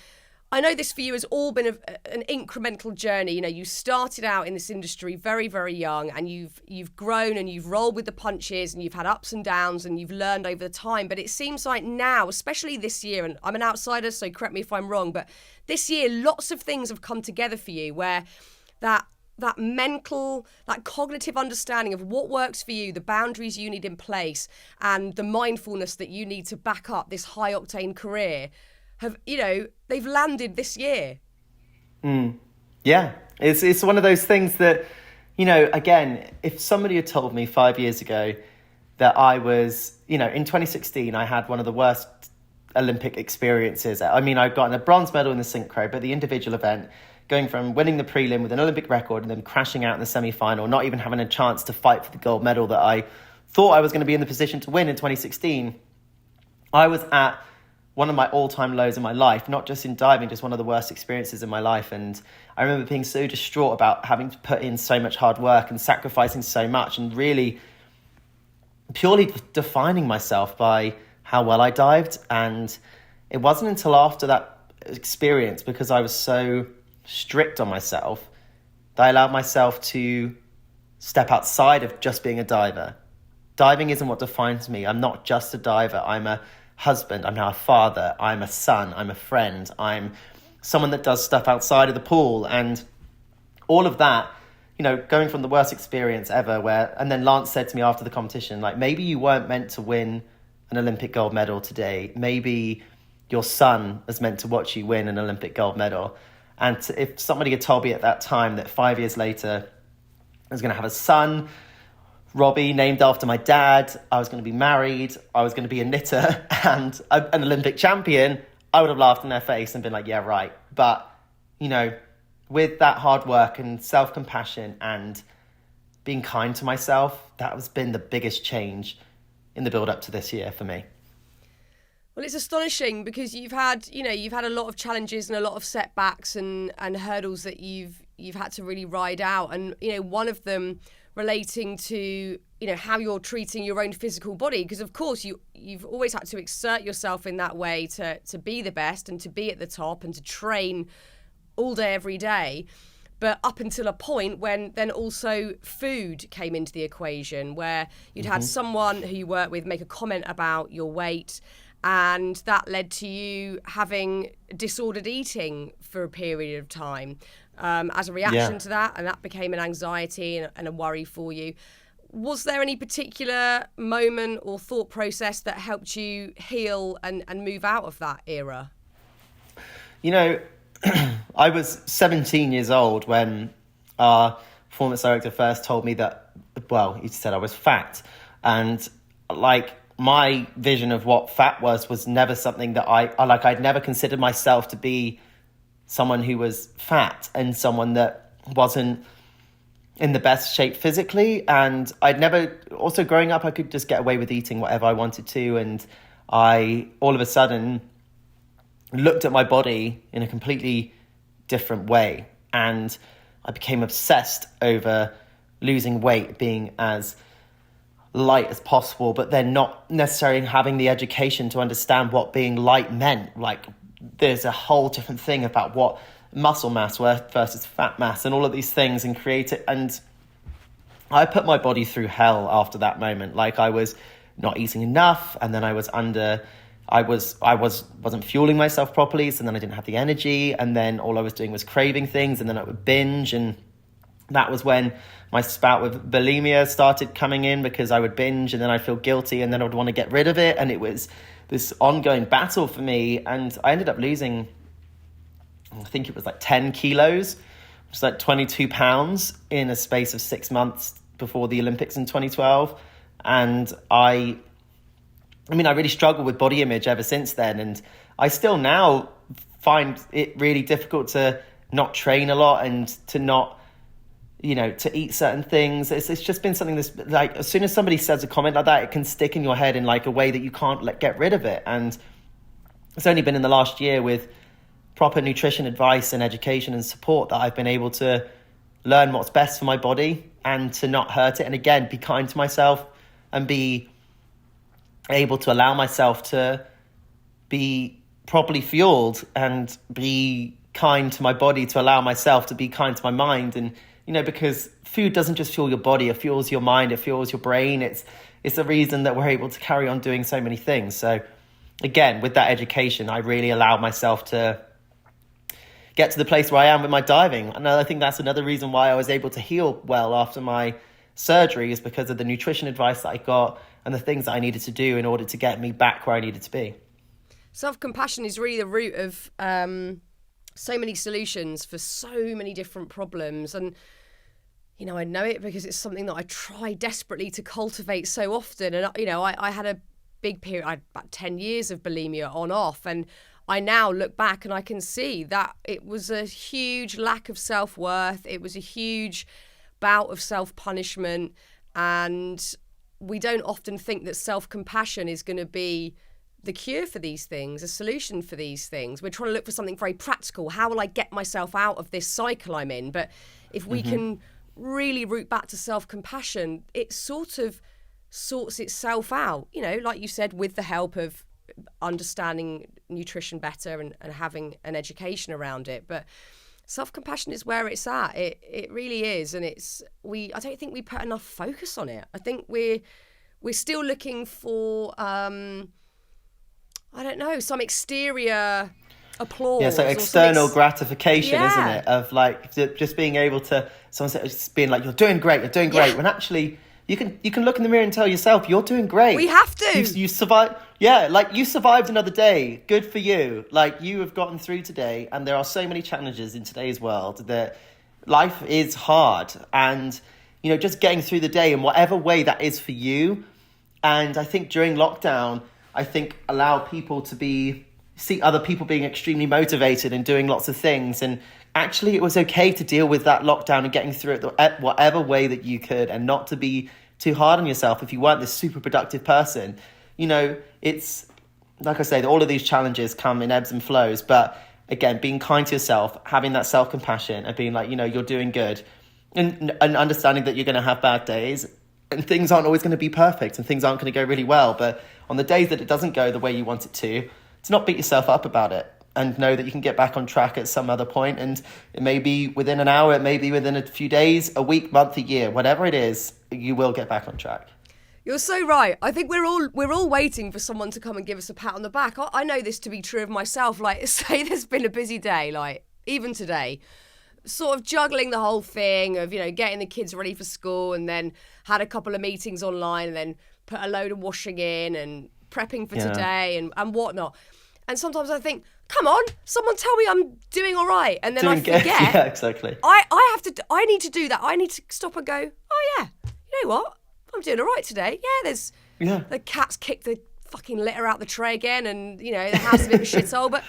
I know this for you has all been an incremental journey. You started out in this industry very, very young, and you've grown and you've rolled with the punches, and you've had ups and downs, and you've learned over the time. But it seems like now, especially this year, and I'm an outsider, so correct me if I'm wrong, but this year, lots of things have come together for you where that mental, that cognitive understanding of what works for you, the boundaries you need in place, and the mindfulness that you need to back up this high octane career have, they've landed this year. Yeah, it's one of those things that, again, if somebody had told me 5 years ago that I was, in 2016, I had one of the worst Olympic experiences. I mean, I'd gotten a bronze medal in the synchro, but the individual event, going from winning the prelim with an Olympic record and then crashing out in the semi-final, not even having a chance to fight for the gold medal that I thought I was going to be in the position to win in 2016, I was at one of my all-time lows in my life, not just in diving, just one of the worst experiences in my life. And I remember being so distraught about having to put in so much hard work and sacrificing so much and really purely defining myself by how well I dived. And it wasn't until after that experience, because I was so strict on myself, that I allowed myself to step outside of just being a diver. Diving isn't what defines me. I'm not just a diver. I'm a husband. I'm now a father. I'm a son. I'm a friend. I'm someone that does stuff outside of the pool. And all of that, going from the worst experience ever and then Lance said to me after the competition, like, maybe you weren't meant to win an Olympic gold medal today. Maybe your son is meant to watch you win an Olympic gold medal. And if somebody had told me at that time that 5 years later I was going to have a son, Robbie, named after my dad, I was going to be married, I was going to be a knitter and an Olympic champion, I would have laughed in their face and been like, yeah, right. But, with that hard work and self-compassion and being kind to myself, that has been the biggest change in the build-up to this year for me. Well, it's astonishing because you've had a lot of challenges and a lot of setbacks and hurdles that you've had to really ride out. And, one of them relating to, how you're treating your own physical body. Because, of course, you've always had to exert yourself in that way to be the best and to be at the top and to train all day, every day. But up until a point when then also food came into the equation, where you'd had someone who you work with make a comment about your weight, and that led to you having disordered eating for a period of time as a reaction to that, and that became an anxiety and a worry for you. Was there any particular moment or thought process that helped you heal and move out of that era? I was 17 years old when our performance director first told me that, he said I was fat. And my vision of what fat was never something that I'd never considered myself to be someone who was fat and someone that wasn't in the best shape physically. And also growing up, I could just get away with eating whatever I wanted to. And I, all of a sudden, looked at my body in a completely different way. And I became obsessed over losing weight, being as light as possible, but then not necessarily having the education to understand what being light meant. Like, there's a whole different thing about what muscle mass versus fat mass and all of these things, and create it. And I put my body through hell after that moment. Like, I was not eating enough, and then I wasn't fueling myself properly, so then I didn't have the energy, and then all I was doing was craving things, and then I would binge. And that was when my spout with bulimia started coming in, because I would binge and then I'd feel guilty and then I would want to get rid of it. And it was this ongoing battle for me. And I ended up losing, I think it was 10 kilos, which is 22 pounds in a space of 6 months before the Olympics in 2012. And I really struggled with body image ever since then. And I still now find it really difficult to not train a lot and to not, to eat certain things. It's just been something that's as soon as somebody says a comment like that, it can stick in your head in a way that you can't get rid of it. And it's only been in the last year with proper nutrition advice and education and support that I've been able to learn what's best for my body and to not hurt it. And again, be kind to myself and be able to allow myself to be properly fueled and be kind to my body, to allow myself to be kind to my mind. And because food doesn't just fuel your body, it fuels your mind, it fuels your brain. It's the reason that we're able to carry on doing so many things. So again, with that education, I really allowed myself to get to the place where I am with my diving. And I think that's another reason why I was able to heal well after my surgery, is because of the nutrition advice that I got and the things that I needed to do in order to get me back where I needed to be. Self-compassion is really the root of so many solutions for so many different problems. And I know it because it's something that I try desperately to cultivate so often. And, I had a big period, I had about 10 years of bulimia on off. And I now look back and I can see that it was a huge lack of self-worth. It was a huge bout of self-punishment. And we don't often think that self-compassion is going to be the cure for these things, a solution for these things. We're trying to look for something very practical. How will I get myself out of this cycle I'm in? But if we can really root back to self-compassion, it sort of sorts itself out, like you said, with the help of understanding nutrition better and having an education around it. But self-compassion is where it's at. It really is. And I don't think we put enough focus on it. I think we're still looking for, I don't know, some exterior applause. Yeah, so external gratification, isn't it? Of like just being able to, just being like, you're doing great, when actually you can look in the mirror and tell yourself you're doing great. We have to. You survived. Yeah, like you survived another day. Good for you. Like you have gotten through today, and there are so many challenges in today's world that life is hard, and just getting through the day in whatever way that is for you. And I think during lockdown, allow people to see other people being extremely motivated and doing lots of things. And actually it was okay to deal with that lockdown and getting through it whatever way that you could, and not to be too hard on yourself if you weren't this super productive person. It's like I say, all of these challenges come in ebbs and flows, but again, being kind to yourself, having that self-compassion and being like, you're doing good, and understanding that you're going to have bad days and things aren't always going to be perfect and things aren't going to go really well. But on the days that it doesn't go the way you want it to not beat yourself up about it, and know that you can get back on track at some other point. And it may be within an hour, it may be within a few days, a week, month, a year, whatever it is, you will get back on track. You're so right. I think we're all waiting for someone to come and give us a pat on the back. I know this to be true of myself. Like, say there's been a busy day, like even today, sort of juggling the whole thing of, getting the kids ready for school, and then had a couple of meetings online, and then put a load of washing in and prepping for today and whatnot. And sometimes I think, come on, someone tell me I'm doing all right. And then I forget. Yeah, exactly. I need to do that. I need to stop and go, oh yeah, you know what? I'm doing all right today. Yeah, the cat's kicked the fucking litter out the tray again, and, the house is a bit of a shithole, but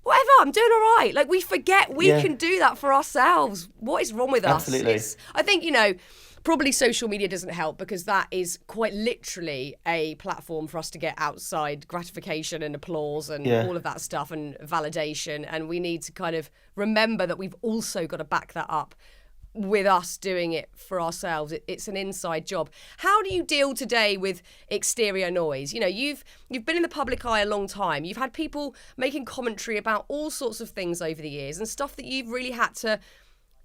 whatever, I'm doing all right. Like, we forget we can do that for ourselves. What is wrong with us? Absolutely. I think, probably social media doesn't help, because that is quite literally a platform for us to get outside gratification and applause and all of that stuff and validation. And we need to kind of remember that we've also got to back that up with us doing it for ourselves. It's an inside job. How do you deal today with exterior noise? You've been in the public eye a long time. You've had people making commentary about all sorts of things over the years, and stuff that you've really had to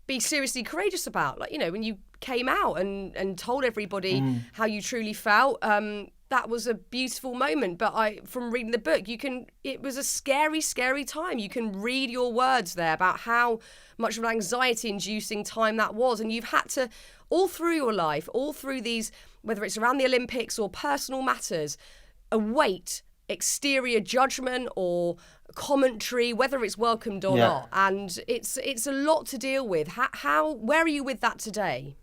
be seriously courageous about. Like, when you came out and told everybody how you truly felt, that was a beautiful moment. But from reading the book, it was a scary, scary time. You can read your words there about how much of an anxiety-inducing time that was. And you've had to, all through your life, all through these, whether it's around the Olympics or personal matters, await exterior judgment or commentary, whether it's welcomed or not. And it's a lot to deal with. Where are you with that today?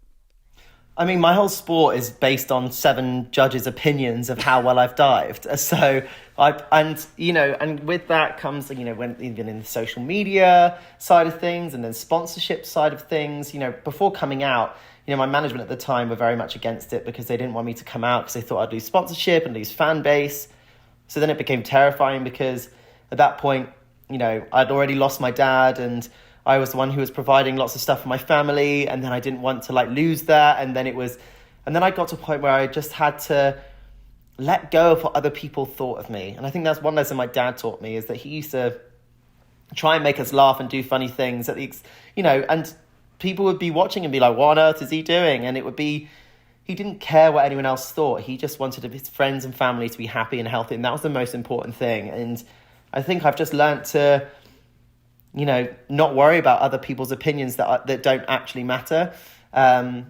I mean, my whole sport is based on 7 judges' opinions of how well I've dived. So, and with that comes, when even in the social media side of things, and then sponsorship side of things, before coming out, my management at the time were very much against it, because they didn't want me to come out because they thought I'd lose sponsorship and lose fan base. So then it became terrifying, because at that point, I'd already lost my dad, and I was the one who was providing lots of stuff for my family, and then I didn't want to lose that. And then I got to a point where I just had to let go of what other people thought of me. And I think that's one lesson my dad taught me, is that he used to try and make us laugh and do funny things and people would be watching and be like, what on earth is he doing? And it would be, he didn't care what anyone else thought. He just wanted his friends and family to be happy and healthy. And that was the most important thing. And I think I've just learned to, not worry about other people's opinions that don't actually matter. So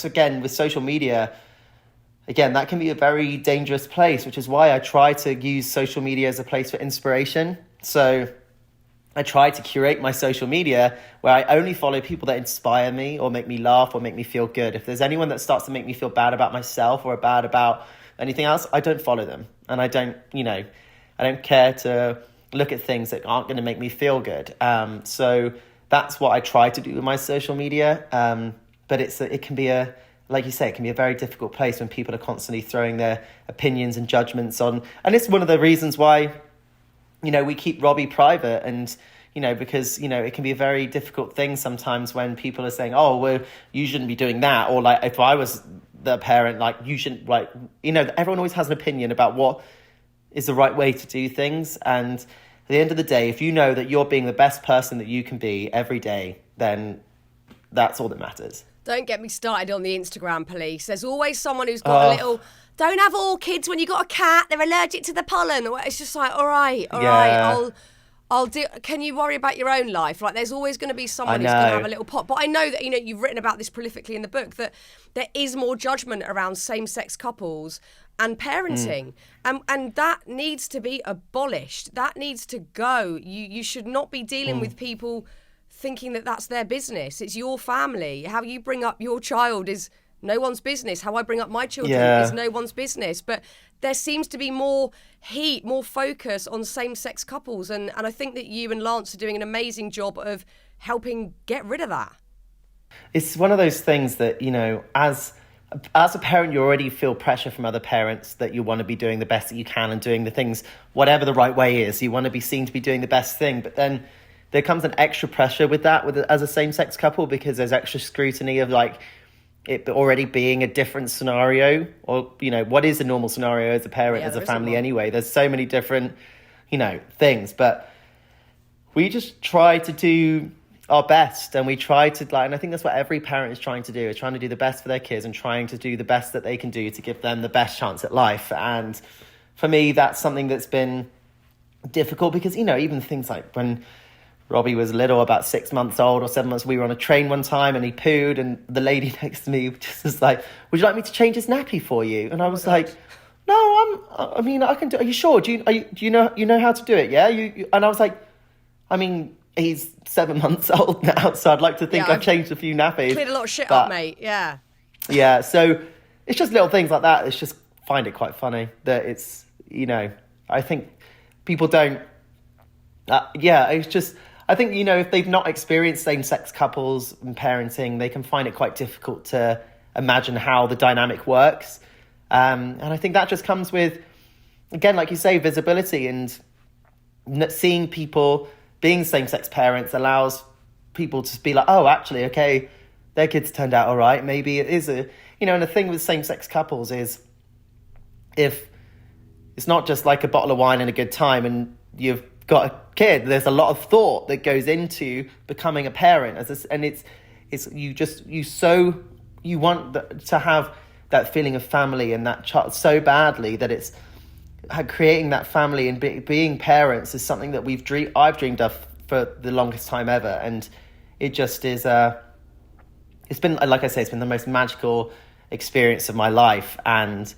again, with social media, that can be a very dangerous place, which is why I try to use social media as a place for inspiration. So I try to curate my social media where I only follow people that inspire me or make me laugh or make me feel good. If there's anyone that starts to make me feel bad about myself or bad about anything else, I don't follow them. And I don't care to look at things that aren't going to make me feel good. So that's what I try to do with my social media. But it can be like you say, it can be a very difficult place when people are constantly throwing their opinions and judgments on. And it's one of the reasons why, we keep Robbie private, and, because, it can be a very difficult thing sometimes when people are saying, oh, well, you shouldn't be doing that. Or like, if I was the parent, like, you shouldn't, like, everyone always has an opinion about what is the right way to do things. And at the end of the day, if you know that you're being the best person that you can be every day, then that's all that matters. Don't get me started on the Instagram police. There's always someone who's got a little, don't have orchids when you got a cat, they're allergic to the pollen. It's just like, all right, I'll do. Can you worry about your own life? Like, there's always going to be someone who's going to have a little pot. But I know that, you've written about this prolifically in the book, that there is more judgment around same-sex couples and parenting. And that needs to be abolished. That needs to go. You should not be dealing with people thinking that that's their business. It's your family. How you bring up your child is no one's business. How I bring up my children is no one's business. But there seems to be more heat, more focus on same-sex couples. And I think that you and Lance are doing an amazing job of helping get rid of that. It's one of those things that, as a parent, you already feel pressure from other parents that you want to be doing the best that you can and doing the things, whatever the right way is. You want to be seen to be doing the best thing. But then there comes an extra pressure with that as a same-sex couple, because there's extra scrutiny of like it already being a different scenario, or, what is a normal scenario as a parent, as a family anyway. There's so many different, things, but we just try to do our best, and we try to and I think that's what every parent is trying to do, is trying to do the best for their kids and trying to do the best that they can do to give them the best chance at life. And for me, that's something that's been difficult because, even things like when Robbie was little, about 6 months old or 7 months, we were on a train one time and he pooed, and the lady next to me just was like, would you like me to change his nappy for you? And I was like, no, I can do. Are you sure? Do you know how to do it? Yeah. And I was like, he's 7 months old now, so I'd like to think I've changed a few nappies. Cleared a lot of shit up, mate. Yeah. Yeah. So it's just little things like that. It's just find it quite funny that it's, I think people don't. It's just. I think, if they've not experienced same-sex couples and parenting, they can find it quite difficult to imagine how the dynamic works. And I think that just comes with, again, like you say, visibility, and seeing people being same-sex parents allows people to be like, oh, actually, okay, their kids turned out all right. Maybe it is and the thing with same-sex couples is if it's not just like a bottle of wine and a good time and you've got a kid, there's a lot of thought that goes into becoming a parent, and you want to have that feeling of family and that child so badly that it's creating that family, and being parents is something that I've dreamed of for the longest time ever, and it just is it's been, like I say, it's been the most magical experience of my life, and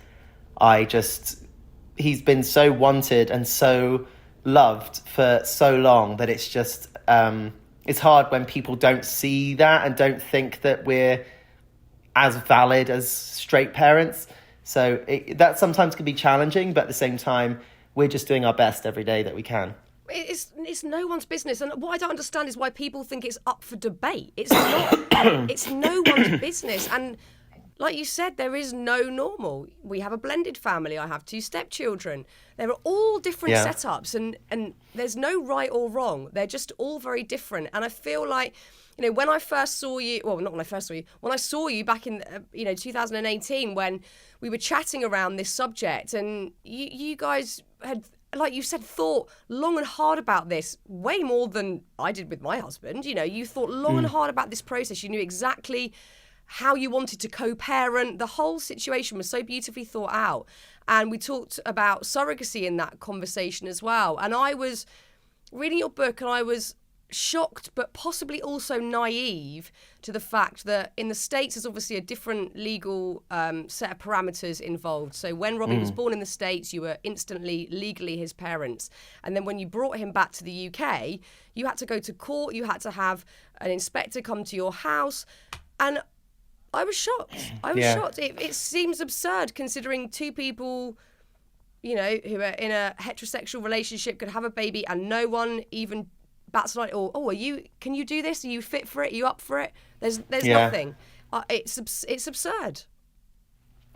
he's been so wanted and so loved for so long that it's just it's hard when people don't see that and don't think that we're as valid as straight parents. So that sometimes can be challenging, but at the same time, we're just doing our best every day that we can. It's no one's business, and what I don't understand is why people think it's up for debate. It's not. It's no one's business, and like you said, there is no normal. We have a blended family. I have 2 stepchildren. There are all different setups, and there's no right or wrong. They're just all very different. And I feel like, when I first saw you, well, not when I first saw you, when I saw you back in, 2018, when we were chatting around this subject, and you guys had, like you said, thought long and hard about this, way more than I did with my husband. You thought long and hard about this process. You knew exactly how you wanted to co-parent. The whole situation was so beautifully thought out. And we talked about surrogacy in that conversation as well. And I was reading your book and I was shocked but possibly also naive to the fact that in the States there's obviously a different legal set of parameters involved. So when Robbie was born in the States, you were instantly legally his parents. And then when you brought him back to the UK, you had to go to court, you had to have an inspector come to your house. And I was shocked. Shocked. It seems absurd considering two people, you know, who are in a heterosexual relationship could have a baby and no one even bats an eye. Or, can you do this? Are you fit for it? Are you up for it? There's nothing. It's absurd.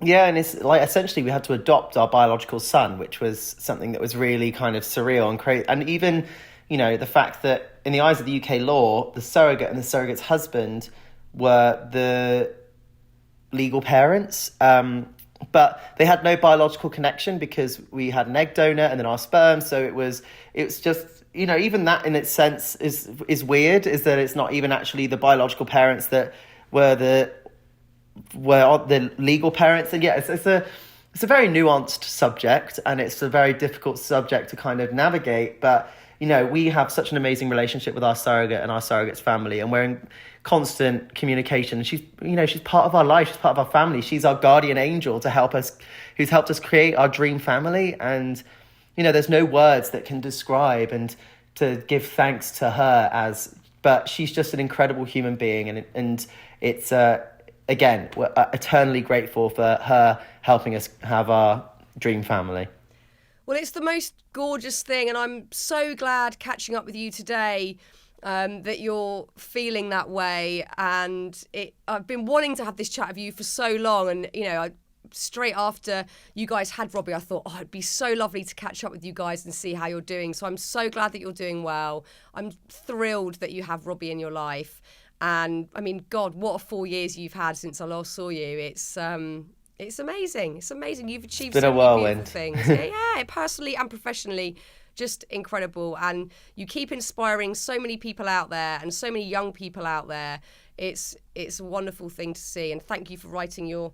Yeah, and it's like essentially we had to adopt our biological son, which was something that was really kind of surreal and crazy. And even, you know, the fact that in the eyes of the UK law, the surrogate and the surrogate's husband were the legal parents, but they had no biological connection because we had an egg donor and then our sperm. So it was just, you know, even that in its sense is weird, is that it's not even actually the biological parents that were the legal parents. And yeah, it's a very nuanced subject, and it's a very difficult subject to kind of navigate. But, you know, we have such an amazing relationship with our surrogate and our surrogate's family, and we're in constant communication. She's part of our life. She's part of our family. She's our guardian angel to help us, who's helped us create our dream family. And, you know, there's no words that can describe and to give thanks to her but she's just an incredible human being. And it's, again, we're eternally grateful for her helping us have our dream family. Well, it's the most gorgeous thing, and I'm so glad catching up with you today that you're feeling that way. And I've been wanting to have this chat with you for so long, and, you know, straight after you guys had Robbie, I thought, it'd be so lovely to catch up with you guys and see how you're doing. So I'm so glad that you're doing well. I'm thrilled that you have Robbie in your life. And, I mean, God, what a 4 years you've had since I last saw you. It's amazing. It's amazing. You've achieved so many beautiful things. Yeah, personally and professionally, just incredible. And you keep inspiring so many people out there and so many young people out there. It's a wonderful thing to see. And thank you for writing your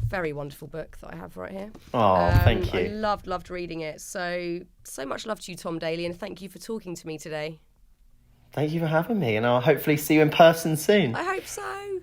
very wonderful book that I have right here. Oh, thank you. I loved reading it. So much love to you, Tom Daley, and thank you for talking to me today. Thank you for having me, and I'll hopefully see you in person soon. I hope so.